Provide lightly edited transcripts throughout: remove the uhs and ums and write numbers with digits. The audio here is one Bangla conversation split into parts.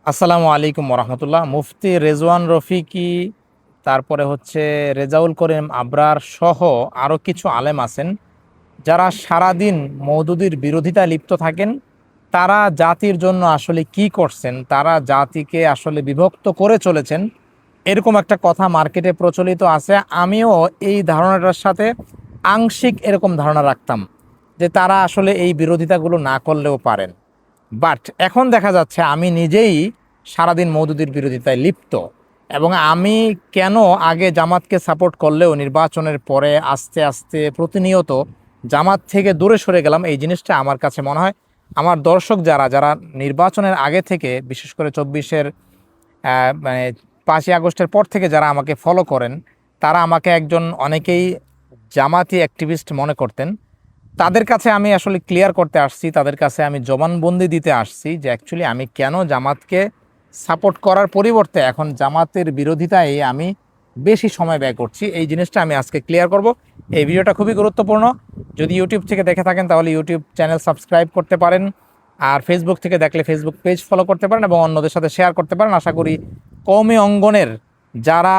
আসসালামু আলাইকুম রহমতুল্লাহ। মুফতি রেজওয়ান রফিকি, তারপরে হচ্ছে রেজাউল করিম আবরার সহ আরও কিছু আলেম আছেন যারা সারাদিন মওদুদির বিরোধিতায় লিপ্ত থাকেন। তারা জাতির জন্য আসলে কি করছেন, তারা জাতিকে আসলে বিভক্ত করে চলেছেন, এরকম একটা কথা মার্কেটে প্রচলিত আছে। আমিও এই ধারণাটার সাথে আংশিক এরকম ধারণা রাখতাম যে তারা আসলে এই বিরোধিতাগুলো না করলেও পারেন। বাট এখন দেখা যাচ্ছে আমি নিজেই সারাদিন মওদুদির বিরোধিতায় লিপ্ত, এবং আমি কেন আগে জামাতকে সাপোর্ট করলেও নির্বাচনের পরে আস্তে আস্তে প্রতিনিয়ত জামাত থেকে দূরে সরে গেলাম, এই জিনিসটা আমার কাছে মনে হয় আমার দর্শক যারা যারা নির্বাচনের আগে থেকে, বিশেষ করে 24-এর মানে 5ই আগস্টের পর থেকে যারা আমাকে ফলো করেন, তারা আমাকে একজন অনেকেই জামাতি অ্যাক্টিভিস্ট মনে করতেন। তাদের কাছে আমি আসলে ক্লিয়ার করতে আসছি, তাদের কাছে আমি জবানবন্দি দিতে আসছি যে অ্যাকচুয়ালি আমি কেন জামাতকে সাপোর্ট করার পরিবর্তে এখন জামাতের বিরোধিতায় আমি বেশি সময় ব্যয় করছি। এই জিনিসটা আমি আজকে ক্লিয়ার করব। এই ভিডিওটা খুবই গুরুত্বপূর্ণ। যদি ইউটিউব থেকে দেখে থাকেন তাহলে ইউটিউব চ্যানেল সাবস্ক্রাইব করতে পারেন, আর ফেসবুক থেকে দেখলে ফেসবুক পেজ ফলো করতে পারেন এবং অন্যদের সাথে শেয়ার করতে পারেন। আশা করি কওমি অঙ্গনের যারা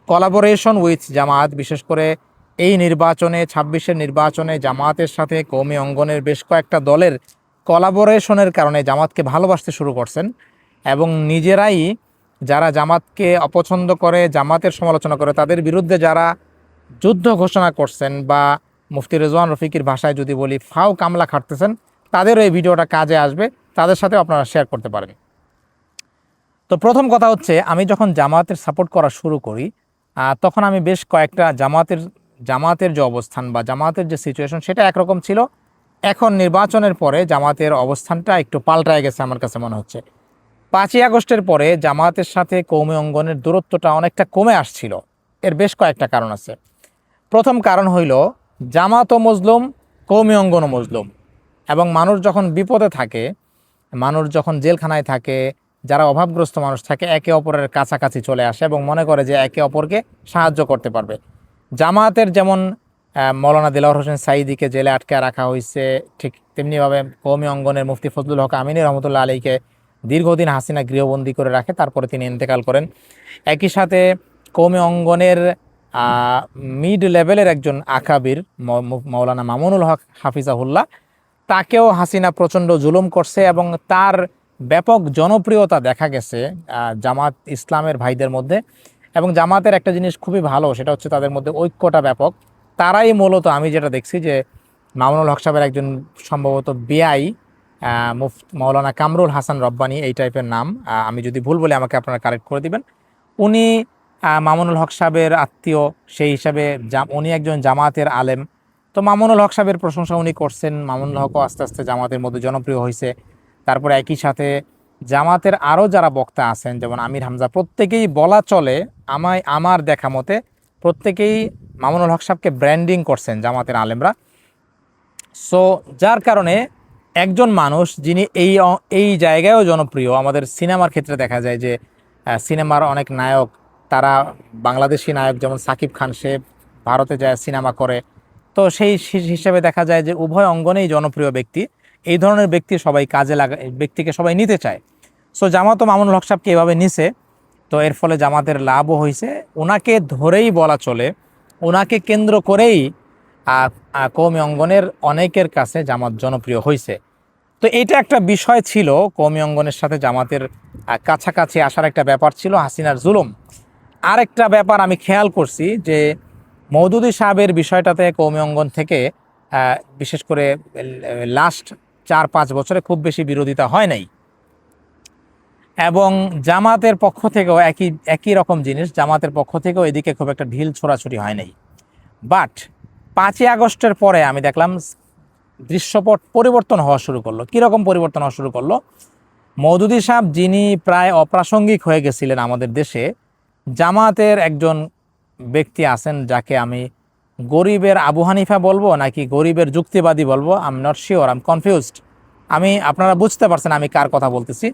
কোলাবোরেশন উইথ জামাত, বিশেষ করে এই নির্বাচনে 26-এর নির্বাচনে জামাতের সাথে কওমি অঙ্গনের বেশ কয়েকটা দলের কোলাবোরেশনের কারণে জামাতকে ভালোবাসতে শুরু করছেন, এবং নিজেরাই যারা জামাতকে অপছন্দ করে, জামাতের সমালোচনা করে, তাদের বিরুদ্ধে যারা যুদ্ধ ঘোষণা করছেন বা মুফতি রেজওয়ান রফিকির ভাষায় যদি বলি ফাও কামলা খাটতেছেন, তাদেরও এই ভিডিওটা কাজে আসবে, তাদের সাথে আপনারা শেয়ার করতে পারেন। তো প্রথম কথা হচ্ছে, আমি যখন জামাতের সাপোর্ট করা শুরু করি তখন আমি বেশ কয়েকটা জামাতের যে অবস্থান বা জামাতের যে সিচুয়েশন সেটা একরকম ছিল। এখন নির্বাচনের পরে জামাতের অবস্থানটা একটু পাল্টায় গেছে আমার কাছে মনে হচ্ছে। 5ই আগস্টের পরে জামাতের সাথে কওমি অঙ্গনের দূরত্বটা অনেকটা কমে আসছিল। এর বেশ কয়েকটা কারণ আছে। প্রথম কারণ হইল, জামাতও মজলুম, কওমি অঙ্গনও মজলুম, এবং মানুষ যখন বিপদে থাকে, মানুষ যখন জেলখানায় থাকে, যারা অভাবগ্রস্ত মানুষ থাকে, একে অপরের কাছাকাছি চলে আসে এবং মনে করে যে একে অপরকে সাহায্য করতে পারবে। জামায়াতের যেমন মৌলানা দেলাওয়ার হোসেন সাঈদীকে জেলে আটকে রাখা হয়েছে, ঠিক তেমনিভাবে কওমি অঙ্গনের মুফতি ফজলুল হক আমিনী রহমতুল্লাহ আলীকে দীর্ঘদিন হাসিনা গৃহবন্দী করে রাখে, তারপরে তিনি ইন্তেকাল করেন। একই সাথে কওমি অঙ্গনের মিড লেভেলের একজন আকাবির মৌলানা মামুনুল হক হাফিজাহুল্লাহ, তাকেও হাসিনা প্রচণ্ড জুলুম করছে, এবং তার ব্যাপক জনপ্রিয়তা দেখা গেছে জামাত ইসলামের ভাইদের মধ্যে। এবং জামাতের একটা জিনিস খুবই ভালো, সেটা হচ্ছে তাদের মধ্যে ঐক্যটা ব্যাপক। তারাই মূলত, আমি যেটা দেখছি যে মামুনুল হক সাহেবের একজন সম্ভবত বিআই মৌলানা কামরুল হাসান রব্বানী, এই টাইপের নাম, আমি যদি ভুল বলি আমাকে আপনারা কারেক্ট করে দিবেন। উনি মামুনুল হক সাহেবের আত্মীয়, সেই হিসাবে উনি একজন জামাতের আলেম। তো মামুনুল হক সাহেবের প্রশংসা উনি করছেন, মামুনুল হকও আস্তে আস্তে জামাতের মধ্যে জনপ্রিয় হয়েছে। তারপরে একই সাথে জামাতের আরও যারা বক্তা আছেন, যেমন আমির হামজা, প্রত্যেকেই বলা চলে, আমার দেখা মতে প্রত্যেকেই মামুনুল হক সাহেবকে ব্র্যান্ডিং করছেন জামাতের আলেমরা। সো যার কারণে একজন মানুষ যিনি এই জায়গায়ও জনপ্রিয়, আমাদের সিনেমার ক্ষেত্রে দেখা যায় যে সিনেমার অনেক নায়ক, তারা বাংলাদেশি নায়ক, যেমন সাকিব খান, সে ভারতে যায় সিনেমা করে। তো সেই হিসেবে দেখা যায় যে উভয় অঙ্গনেই জনপ্রিয় ব্যক্তি, এই ধরনের ব্যক্তি সবাই কাজে ব্যক্তিকে সবাই নিতে চায়। সো জামাতও মামুনুল হক সাহেবকে এভাবে নিছে। তো এর ফলে জামাতের লাভও হয়েছে, ওনাকে ধরেই বলা চলে, ওনাকে কেন্দ্র করেই কওমি অঙ্গনের অনেকের কাছে জামাত জনপ্রিয় হয়েছে। তো এইটা একটা বিষয় ছিল, কওমি অঙ্গনের সাথে জামাতের কাছাকাছি আসার একটা ব্যাপার ছিল হাসিনার জুলুম। আরেকটা ব্যাপার আমি খেয়াল করছি যে মওদুদি সাহেবের বিষয়টাতে কওমি অঙ্গন থেকে বিশেষ করে লাস্ট 4-5 বছরে খুব বেশি বিরোধিতা হয় নাই, এবং জামাতের পক্ষ থেকেও একই রকম জিনিস, জামাতের পক্ষ থেকেও এদিকে খুব একটা ঢিল ছোড়াছুড়ি হয় নাই। বাট 5ই আগস্টের পরে আমি দেখলাম দৃশ্যপট পরিবর্তন হওয়া শুরু করলো। কীরকম পরিবর্তন হওয়া শুরু করলো? মওদুদি সাহেব, যিনি প্রায় অপ্রাসঙ্গিক হয়ে গেছিলেন আমাদের দেশে, জামাতের একজন ব্যক্তি আছেন যাকে আমি গরিবের আবু হানিফা বলবো নাকি গরিবের যুক্তিবাদী বলবো, I am not sure, I am confused. আপনারা বুঝতে পারছেন আমি কার কথা বলতেছি।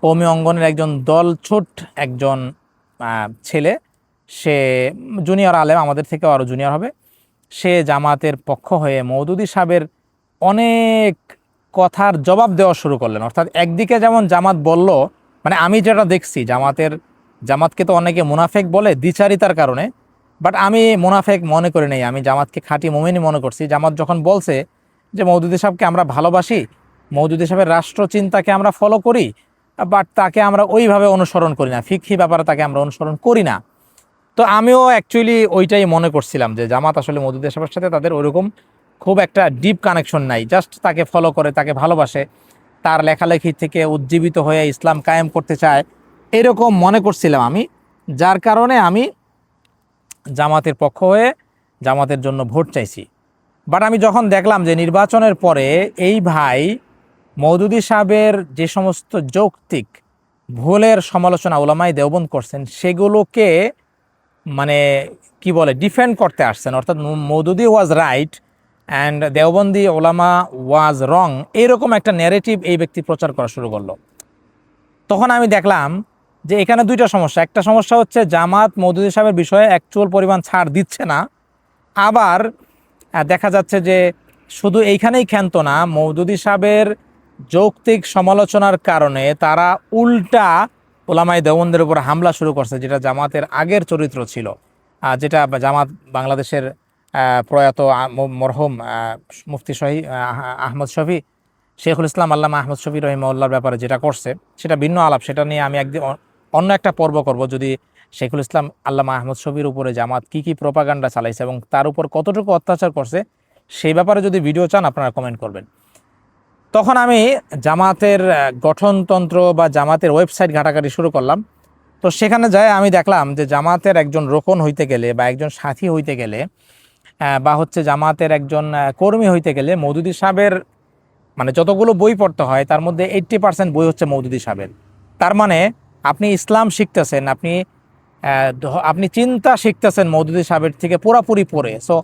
কওমি অঙ্গনের একজন দলছুট একজন ছেলে, সে জুনিয়র আলেম, আমাদের থেকেও আরও জুনিয়র হবে। সে জামাতের পক্ষ হয়ে মওদুদি সাহেবের অনেক কথার জবাব দেওয়া শুরু করলেন। অর্থাৎ একদিকে যেমন জামাত বলল মানে আমি যেটা দেখছি জামাতকে তো অনেকে মুনাফেক বলে দ্বিচারিতার কারণে, বাট আমি মুনাফেক মনে করি নাই, আমি জামাতকে খাঁটি মুমিনই মনে করছি। জামাত যখন বলছে যে মওদুদী সাহেবকে আমরা ভালোবাসি, মওদুদী সাহেবের রাষ্ট্রচিন্তাকে আমরা ফলো করি, বাট তাকে আমরা ওইভাবে অনুসরণ করি না, ফিকহি ব্যাপারে তাকে আমরা অনুসরণ করি না। তো আমিও অ্যাকচুয়ালি ওইটাই মনে করছিলাম যে জামাত আসলে মওদুদী সাহেবের সাথে তাদের ওইরকম খুব একটা ডিপ কানেকশন নাই, জাস্ট তাকে ফলো করে, তাকে ভালোবাসে, তার লেখালেখি থেকে উজ্জীবিত হয়ে ইসলাম কায়েম করতে চায়, এরকম মনে করছিলাম আমি। যার কারণে আমি জামাতের পক্ষ হয়ে জামাতের জন্য ভোট চাইছি। বাট আমি যখন দেখলাম যে নির্বাচনের পরে এই ভাই মওদুদী সাহেবের যে সমস্ত যৌক্তিক ভুলের সমালোচনা ওলামাই দেওবন্দ করছেন, সেগুলোকে মানে কি বলে ডিফেন্ড করতে আসছেন, অর্থাৎ Maududi was right and Deobandi ওলামা ওয়াজ রং, এরকম একটা ন্যারেটিভ এই ব্যক্তি প্রচার করা শুরু করলো। তখন আমি দেখলাম যে এখানে দুইটা সমস্যা। একটা সমস্যা হচ্ছে জামাত মওদুদী সাহেবের বিষয়ে অ্যাকচুয়াল পরিমাণ ছাড় দিচ্ছে না, আবার দেখা যাচ্ছে যে শুধু এইখানেই ক্ষান্ত না, মওদুদী সাহেবের যৌক্তিক সমালোচনার কারণে তারা উল্টা ওলামায়ে দেওবন্দের উপর হামলা শুরু করছে, যেটা জামাতের আগের চরিত্র ছিল, যেটা জামাত বাংলাদেশের প্রয়াত মরহুম মুফতি আহমদ শফি, শেখুল ইসলাম আল্লামা আহমদ শফি রহিমাহুল্লাহর ব্যাপারে যেটা করছে সেটা ভিন্ন আলাপ, সেটা নিয়ে আমি একদিন অন্য একটা পর্ব করব, যদি শেখুল ইসলাম আল্লামা আহমদ শফির উপরে জামাত কি প্রোপাগান্ডা চালাইছে এবং তার উপর কতটুকু অত্যাচার করছে সেই ব্যাপারে যদি ভিডিও চান আপনারা কমেন্ট করবেন। তখন আমি জামাতের গঠনতন্ত্র বা জামাতের ওয়েবসাইট ঘাটাঘাটি শুরু করলাম। তো সেখানে যায় আমি দেখলাম যে জামাতের একজন রোকন হইতে গেলে বা একজন সাথী হইতে গেলে বা হচ্ছে জামাতের একজন কর্মী হইতে গেলে মওদুদী সাহেবের মানে যতগুলো বই পড়তে হয় তার মধ্যে 80% বই হচ্ছে মওদুদী সাহেবের। তার মানে আপনি ইসলাম শিখতেছেন, আপনি চিন্তা শিখতেছেন মওদুদী সাহেবের থেকে পুরাপুরি পড়ে। সো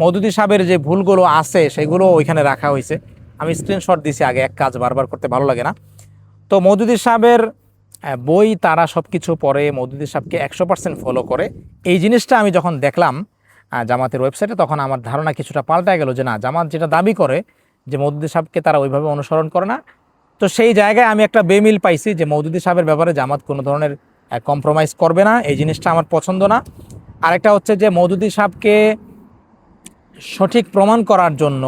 মওদুদী সাহেবের যে ভুলগুলো আছে সেগুলো ওইখানে রাখা হয়েছে। আমি স্ক্রিনশট দিছি আগে, এক কাজ বারবার করতে ভালো লাগে না। তো মওদুদী সাহেবের বই তারা সব কিছু পড়ে, মওদুদী সাহেবকে 100% ফলো করে। এই জিনিসটা আমি যখন দেখলাম জামাতের ওয়েবসাইটে, তখন আমার ধারণা কিছুটা পাল্টা গেল যে না, জামাত যেটা দাবি করে যে মওদুদী সাহেবকে তারা ওইভাবে অনুসরণ করে না। তো সেই জায়গায় আমি একটা বেমিল পাইছি যে মওদুদী সাহেবের ব্যাপারে জামাত কোনো ধরনের কম্প্রোমাইজ করবে না, এই জিনিসটা আমার পছন্দ না। আরেকটা হচ্ছে যে মওদুদী সাহেবকে সঠিক প্রমাণ করার জন্য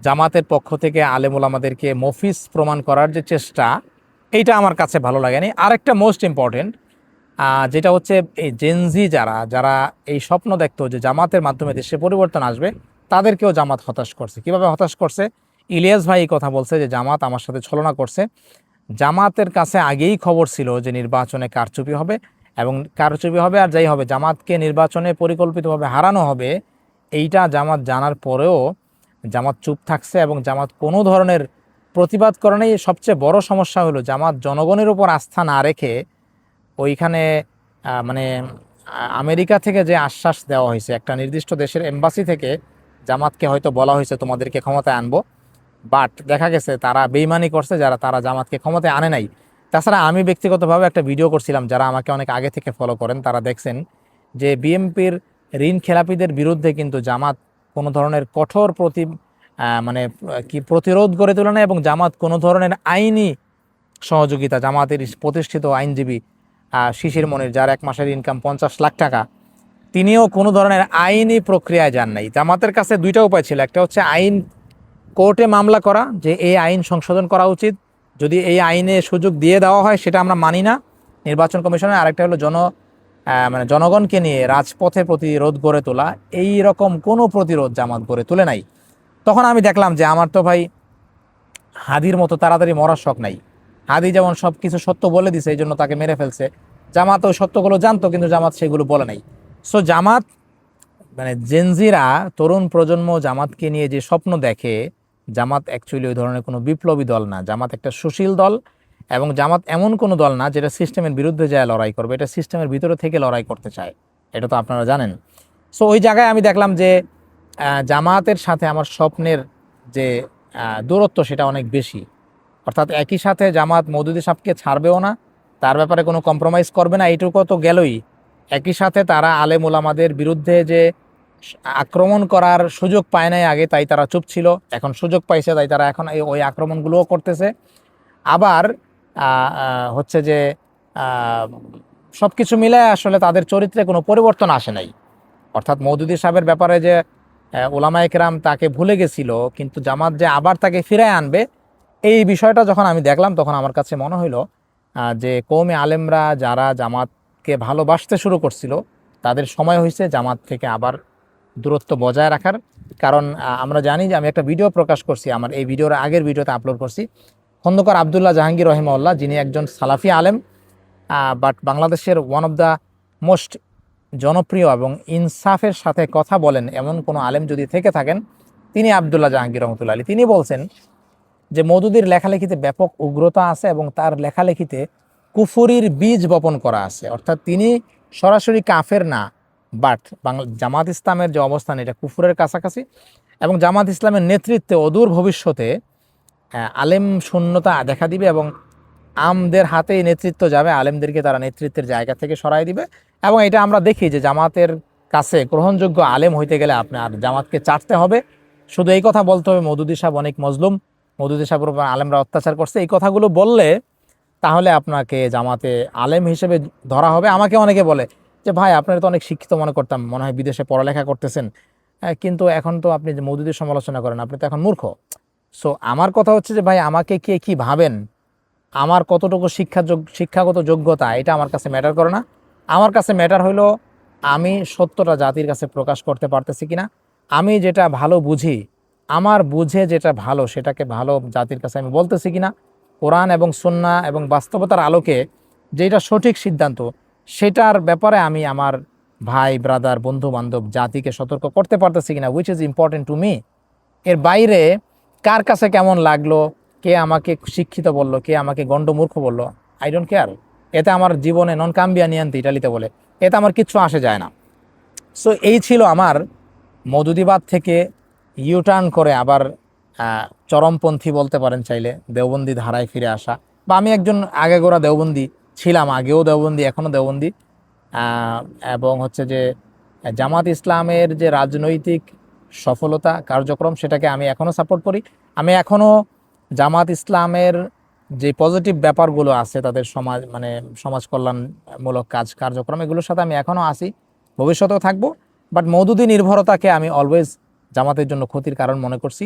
জামাতের পক্ষ থেকে আলেম ওলামাদেরকে মফিজ প্রমাণ করার যে চেষ্টা, এইটা আমার কাছে ভালো লাগেনি। আরেকটা মোস্ট ইম্পর্টেন্ট যেটা হচ্ছে এই জেনজি যারা এই স্বপ্ন দেখতো যে জামাতের মাধ্যমে দেশে পরিবর্তন আসবে, তাদেরকেও জামাত হতাশ করছে। কিভাবে হতাশ করছে? ইলিয়াস ভাই এই কথা বলছে যে জামাত আমার সাথে ছলনা করছে। জামাতের কাছে আগেই খবর ছিল যে নির্বাচনে কারচুপি হবে, এবং কারচুপি হবে আর যাই হবে জামাতকে নির্বাচনে পরিকল্পিতভাবে হারানো হবে, এইটা জামাত জানার পরেও জামাত চুপ থাকছে এবং জামাত কোনো ধরনের প্রতিবাদ করে নাই। সবচেয়ে বড় সমস্যা হলো জামাত জনগণের উপর আস্থা না রেখে ওইখানে মানে আমেরিকা থেকে যে আশ্বাস দেওয়া হয়েছে, একটা নির্দিষ্ট দেশের এম্বাসি থেকে জামাতকে হয়তো বলা হয়েছে তোমাদেরকে ক্ষমতায় আনবো, বাট দেখা গেছে তারা বেইমানি করছে, তারা জামাতকে ক্ষমতায় আনে নাই। তাছাড়া আমি ব্যক্তিগতভাবে একটা ভিডিও করছিলাম, যারা আমাকে অনেক আগে থেকে ফলো করেন তারা দেখছেন যে বিএনপির ঋণ খেলাপিদের বিরুদ্ধে কিন্তু জামাত কোনো ধরনের কঠোর প্রতিরোধ গড়ে তোলে না, এবং জামাত কোনো ধরনের আইনি সহযোগিতা, জামাতের প্রতিষ্ঠিত আইনজীবী শিশির মনির, যার এক মাসের ইনকাম 50 লাখ টাকা, তিনিও কোনো ধরনের আইনি প্রক্রিয়ায় যান নাই। জামাতের কাছে দুইটা উপায় ছিল, একটা হচ্ছে আইন কোর্টে মামলা করা যে এই আইন সংশোধন করা উচিত, যদি এই আইনে সুযোগ দিয়ে দেওয়া হয় সেটা আমরা মানি না নির্বাচন কমিশনে। আরেকটা হলো জনগণকে নিয়ে রাজপথে প্রতিরোধ গড়ে তোলা। এই রকম কোনো প্রতিরোধ জামাত গড়ে তুলে নাই। তখন আমি দেখলাম যে আমার তো ভাই হাদির মতো তাড়াতাড়ি মরার শখ নাই। হাদি যেমন সব কিছু সত্য বলে দিছে এই জন্য তাকে মেরে ফেলছে, জামাত ওই সত্যগুলো জানতো কিন্তু জামাত সেগুলো বলে নাই। সো জামাত জেনজিরা, তরুণ প্রজন্ম জামাতকে নিয়ে যে স্বপ্ন দেখে, জামাত অ্যাকচুয়ালি ওই ধরনের কোনো বিপ্লবী দল না। জামাত একটা সুশীল দল, এবং জামাত এমন কোনো দল না যেটা সিস্টেমের বিরুদ্ধে যায় লড়াই করবে, এটা সিস্টেমের ভিতরে থেকে লড়াই করতে চায়, এটা তো আপনারা জানেন। সো ওই জায়গায় আমি দেখলাম যে জামাতের সাথে আমার স্বপ্নের যে দূরত্ব সেটা অনেক বেশি। অর্থাৎ একই সাথে জামাত মওদুদী সাহেবকে ছাড়বেও না, তার ব্যাপারে কোনো কম্প্রোমাইজ করবে না, এইটুকু তো গেলই। একই সাথে তারা আলেম ওলামাদের বিরুদ্ধে যে আক্রমণ করার সুযোগ পায় নাই আগে, তাই তারা চুপ ছিল, এখন সুযোগ পাইছে তাই তারা এখন ওই আক্রমণগুলোও করতেছে। আবার হচ্ছে যে সব কিছু মিলে আসলে তাদের চরিত্রে কোনো পরিবর্তন আসে নাই। অর্থাৎ মওদুদী সাহেবের ব্যাপারে যে ওলামায়ে কেরাম তাকে ভুলে গেছিল, কিন্তু জামাত যে আবার তাকে ফিরায় আনবে, এই বিষয়টা যখন আমি দেখলাম তখন আমার কাছে মনে হইলো যে কওমি আলেমরা যারা জামাতকে ভালোবাসতে শুরু করছিল তাদের সময় হয়েছে জামাত থেকে আবার দূরত্ব বজায় রাখার। কারণ আমরা জানি যে আমি একটা ভিডিও প্রকাশ করছি, আমার এই ভিডিওর আগের ভিডিওতে আপলোড করছি, খন্দকার আবদুল্লাহ জাহাঙ্গীর রহিমাউল্লাহ, যিনি একজন সালাফি আলেম, বাট বাংলাদেশের ওয়ান অফ দ্য মোস্ট জনপ্রিয় এবং ইনসাফের সাথে কথা বলেন এমন কোনো আলেম যদি থেকে থাকেন তিনি আবদুল্লাহ জাহাঙ্গীর রহমতুল্লাহ আলী। তিনি বলছেন যে মওদুদীর লেখালেখিতে ব্যাপক উগ্রতা আছে এবং তার লেখালেখিতে কুফুরির বীজ বপন করা আছে। অর্থাৎ তিনি সরাসরি কাফের না, বাট জামাত ইসলামের যে অবস্থান এটা কুফুরের কাছাকাছি, এবং জামাত ইসলামের নেতৃত্বে অদূর ভবিষ্যতে আলেম শূন্যতা দেখা দিবে এবং আমদের হাতেই নেতৃত্ব যাবে, আলেমদেরকে তারা নেতৃত্বের জায়গা থেকে সরাই দিবে। এবং এটা আমরা দেখি যে জামাতের কাছে গ্রহণযোগ্য আলেম হইতে গেলে আপনার জামাতকে চাটতে হবে। শুধু এই কথা বলতে হবে মওদুদী সাহেব অনেক মজলুম, মওদুদী সাহেবের উপর আলেমরা অত্যাচার করছে, এই কথাগুলো বললে তাহলে আপনাকে জামাতে আলেম হিসেবে ধরা হবে। আমাকে অনেকে বলে যে ভাই আপনারা তো অনেক শিক্ষিত মনে করতাম, মনে হয় বিদেশে পড়ালেখা করতেছেন, কিন্তু এখন তো আপনি যে মওদুদীর সমালোচনা করেন, আপনি তো এখন মূর্খ। সো আমার কথা হচ্ছে যে ভাই আমাকে কে কি ভাবেন, আমার কতটুকু শিক্ষাগত যোগ্যতা, এটা আমার কাছে ম্যাটার করে না। আমার কাছে ম্যাটার হইলো আমি সত্যটা জাতির কাছে প্রকাশ করতে পারতেছি কিনা, আমি যেটা ভালো বুঝি, আমার বুঝে যেটা ভালো সেটাকে ভালো জাতির কাছে আমি বলতেছি কিনা, কোরআন এবং সুন্নাহ এবং বাস্তবতার আলোকে যেটা সঠিক সিদ্ধান্ত সেটার ব্যাপারে আমি আমার ভাই ব্রাদার বন্ধু বান্ধব জাতিকে সতর্ক করতে পারতেছি কিনা, which is important to me. এর বাইরে কার কাছে কেমন লাগলো, কে আমাকে শিক্ষিত বললো, কে আমাকে গণ্ডমূর্খ বললো, আই ডোন্ট কেয়ার। এতে আমার জীবনে নন কাম্বিয়া নিয়ান্তি ইটালিতে বলে, এতে আমার কিচ্ছু আসে যায় না। সো এই ছিল আমার মওদুদিবাদ থেকে ইউটার্ন করে আবার চরমপন্থী বলতে পারেন চাইলে, দেওবন্দি ধারায় ফিরে আসা। বা আমি একজন আগাগোড়া দেওবন্দি ছিলাম, আগেও দেওবন্দি এখনও দেওবন্দি। আহ, এবং হচ্ছে যে জামাত ইসলামের যে রাজনৈতিক সফলতা কার্যক্রম সেটাকে আমি এখনও সাপোর্ট করি। আমি এখনও জামাত ইসলামের যে পজিটিভ ব্যাপারগুলো আছে তাদের সমাজ মানে সমাজ কল্যাণমূলক কার্যক্রম এগুলোর সাথে আমি এখনও আছি, ভবিষ্যতেও থাকবো। বাট মওদুদি নির্ভরতাকে আমি অলওয়েজ জামাতের জন্য ক্ষতির কারণ মনে করছি,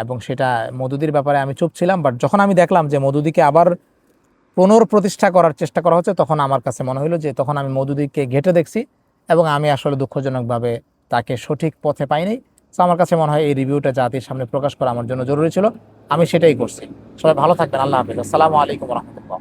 এবং সেটা মওদুদির ব্যাপারে আমি চুপ ছিলাম। বাট যখন আমি দেখলাম যে মওদুদিকে আবার পুনর্প্রতিষ্ঠা করার চেষ্টা করা হচ্ছে তখন আমার কাছে মনে হলো যে তখন আমি মওদুদিকে ঘেঁটে দেখছি এবং আমি আসলে দুঃখজনকভাবে তাকে সঠিক পথে পাইনি। তো আমার কাছে মনে হয় এই রিভিউটা জাতির সামনে প্রকাশ করা আমার জন্য জরুরি ছিল, আমি সেটাই করছি। সবাই ভালো থাকবেন, আল্লাহ হাফিজ, আসসালামু আলাইকুম রহমতুল্লাহ।